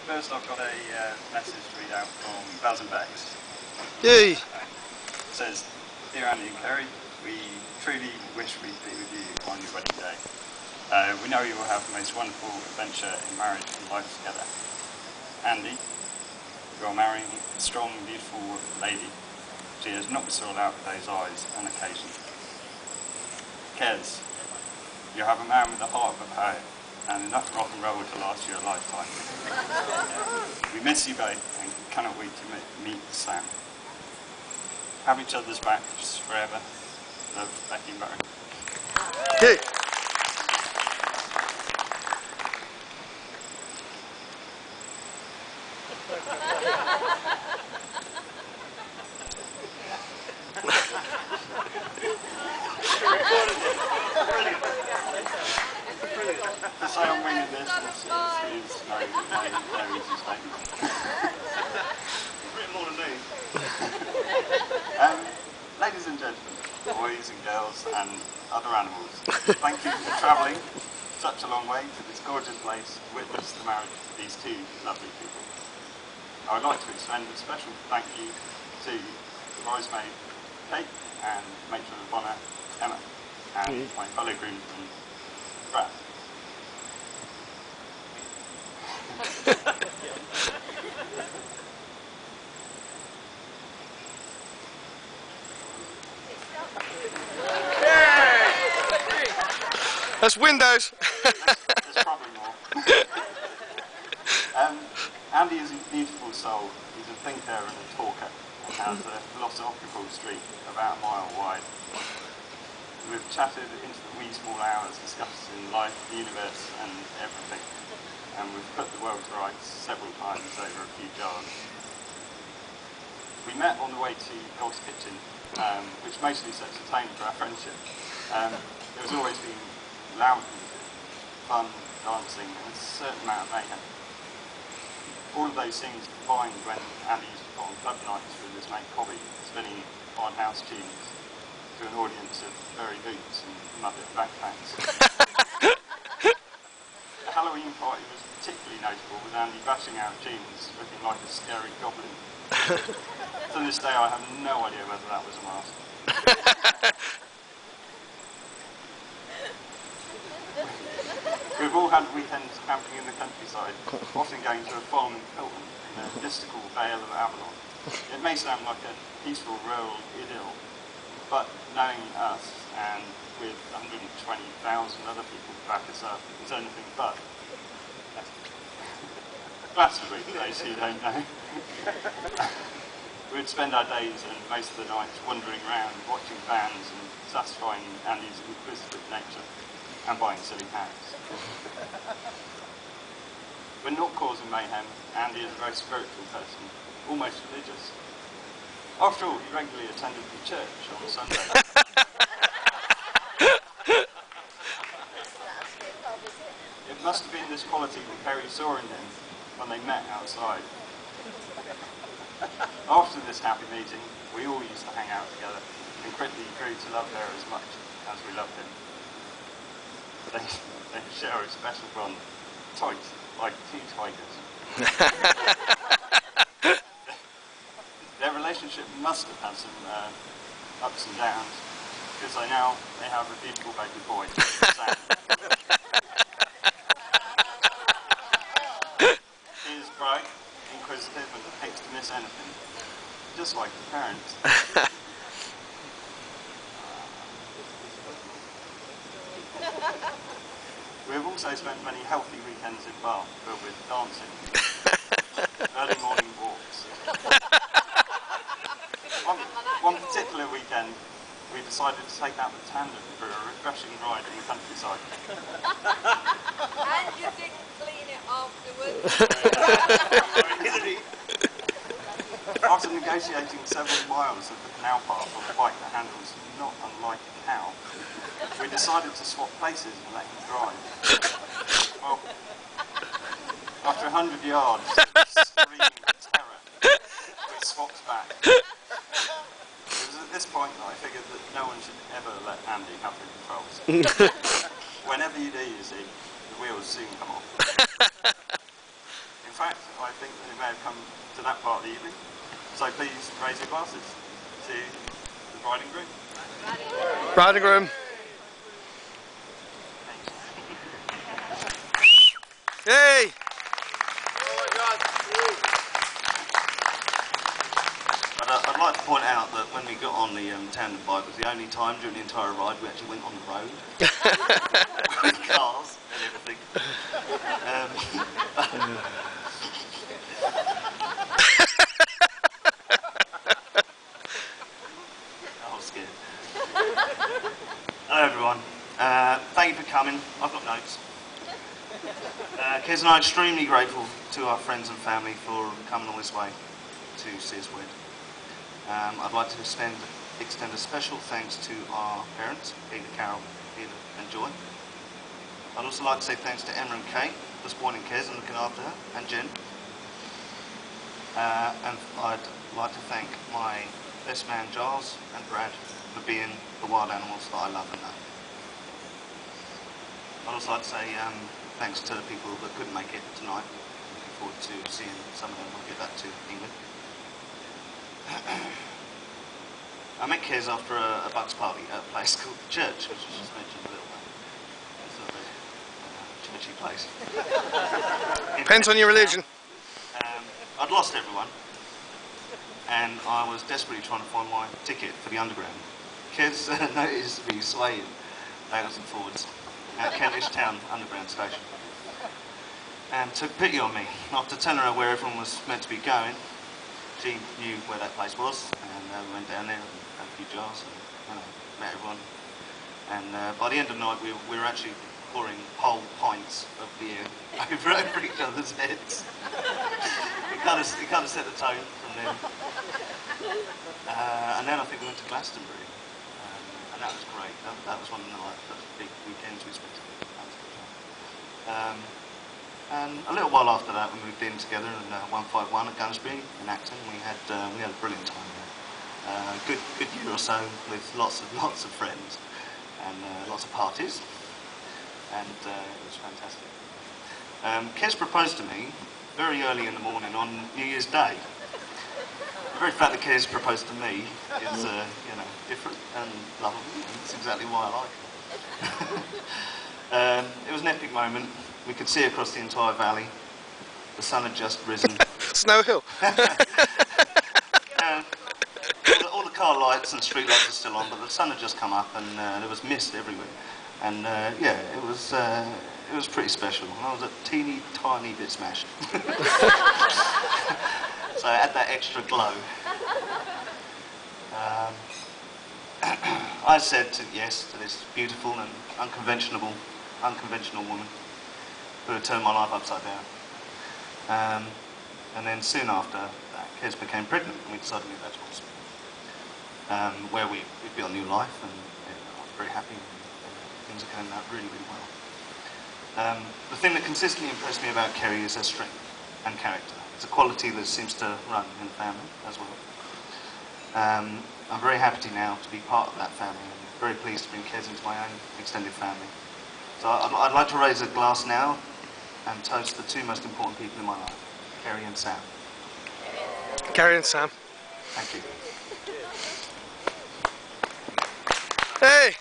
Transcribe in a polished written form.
First, I've got a message to read out from Baz and Bex. Yay! It says, "Dear Andy and Kerry, we truly wish we'd be with you on your wedding day. We know you will have the most wonderful adventure in marriage and life together. Andy, you are marrying a strong, beautiful lady. She has knocked us all out with those eyes on occasion. Kez, you have a man with the heart of a poet and enough rock and roll to last you a lifetime. We miss you both and cannot wait to meet Sam. Have each other's backs forever. Love, Becky and Barry." Yay! To say I'm winging this is no easy statement. Written more than me. Ladies and gentlemen, boys and girls and other animals, thank you for travelling such a long way to this gorgeous place to witness the marriage of these two lovely people. I would like to extend a special thank you to the bridesmaid Kate and matron of honour Emma and my fellow groomsmen Brad. That's Windows! There's probably more. Andy is a beautiful soul. He's a thinker and a talker and has a philosophical streak about a mile wide. We've chatted into the wee small hours discussing life, the universe and everything. And we've put the world to rights several times over a few jars. We met on the way to God's Kitchen, which mostly sets the tone for our friendship. There was always been loud music, fun, dancing, and a certain amount of mayhem. All of those things combined when Andy used to put on club nights with his mate Cobby, spinning odd house tunes to an audience of furry boots and Muppet backpacks. The Halloween party was particularly notable with Andy bashing out tunes looking like a scary goblin. To this day I have no idea whether that was a mask. We've all had weekends camping in the countryside, often going to a farm in Pilton, in the mystical Vale of Avalon. It may sound like a peaceful rural idyll, but knowing us and with 120,000 other people to back us up, it's anything but. Glastonbury, for those who don't know. We'd spend our days and most of the nights wandering around, watching bands and satisfying Andy's inquisitive nature and buying silly hats. When not causing mayhem, Andy is a very spiritual person, almost religious. After all, he regularly attended the church on Sunday. It must have been this quality that Kerry saw in him when they met outside. After this happy meeting, we all used to hang out together and quickly grew to love her as much as we loved him. They share a special bond, tight, like two tigers. Their relationship must have had some ups and downs, because they have a beautiful baby boy, Sam. He is bright, inquisitive, and hates to miss anything, just like his parents. We have also spent many healthy weekends in Bath filled with dancing, early morning walks. One particular weekend, we decided to take out the tandem for a refreshing ride in the countryside. And you didn't clean it afterwards? After negotiating several miles of the canal path on a bike that handles not unlike a cow, we decided to swap places and let him drive. Well, after 100 yards of screaming terror, we swapped back. It was at this point that I figured that no one should ever let Andy have the controls. Whenever you do, you see, the wheels soon come off. In fact, I think that it may have come to that part of the evening. So please raise your glasses to the bride and groom. Bride and groom. Yay! I'd like to point out that when we got on the tandem bike, it was the only time during the entire ride we actually went on the road with cars and everything. I was scared. Hello everyone. Thank you for coming. I've got notes. Kez and I are extremely grateful to our friends and family for coming all this way to see us wed. I'd like to extend a special thanks to our parents, Peter, Carol, Peter and Joy. I'd also like to say thanks to Emma and Kate for supporting Kez and looking after her, and Jen. And I'd like to thank my best man Giles and Brad for being the wild animals that I love and know. I'd also like to say thanks to the people that couldn't make it tonight. Looking forward to seeing some of them when we get back to England. I met Kez after a Bucks party at a place called the Church, which was just mentioned a little bit. It's a very churchy place. Depends on your religion. I'd lost everyone, and I was desperately trying to find my ticket for the underground. Kez noticed me swaying backwards and forwards at Kentish Town Underground Station, and took pity on me. After telling her where everyone was meant to be going, she knew where that place was, and we went down there and had a few jars and met everyone. And by the end of the night, we were actually pouring whole pints of beer over each other's heads. It kind of set the tone from then. And then I think we went to Glastonbury, and that was great. That was one of the big weekends we spent together. That was good. And a little while after that, we moved in together in 151 at Gunnersbury in Acton. We had a brilliant time there. Good year or so with lots of friends and lots of parties, and it was fantastic. Kez proposed to me very early in the morning on New Year's Day. The very fact that Kez proposed to me is different and lovely. That's exactly why I like it. It was an epic moment. We could see across the entire valley. The sun had just risen. Snow Hill. All the car lights and street lights are still on, but the sun had just come up, and there was mist everywhere. And yeah, it was pretty special. I was a teeny tiny bit smashed. So I had that extra glow. I said yes to this beautiful and unconventional woman who had turned my life upside down. And then soon after that, Kez became pregnant, and we decided to move back to Oxford, where we'd built a new life, and I was very happy. Things are going out really, really well. The thing that consistently impressed me about Kerry is her strength and character. It's a quality that seems to run in the family as well. I'm very happy now to be part of that family, and very pleased to bring Kez into my own extended family. So I'd like to raise a glass now and toast the two most important people in my life, Kerry and Sam. Kerry and Sam. Thank you. Hey!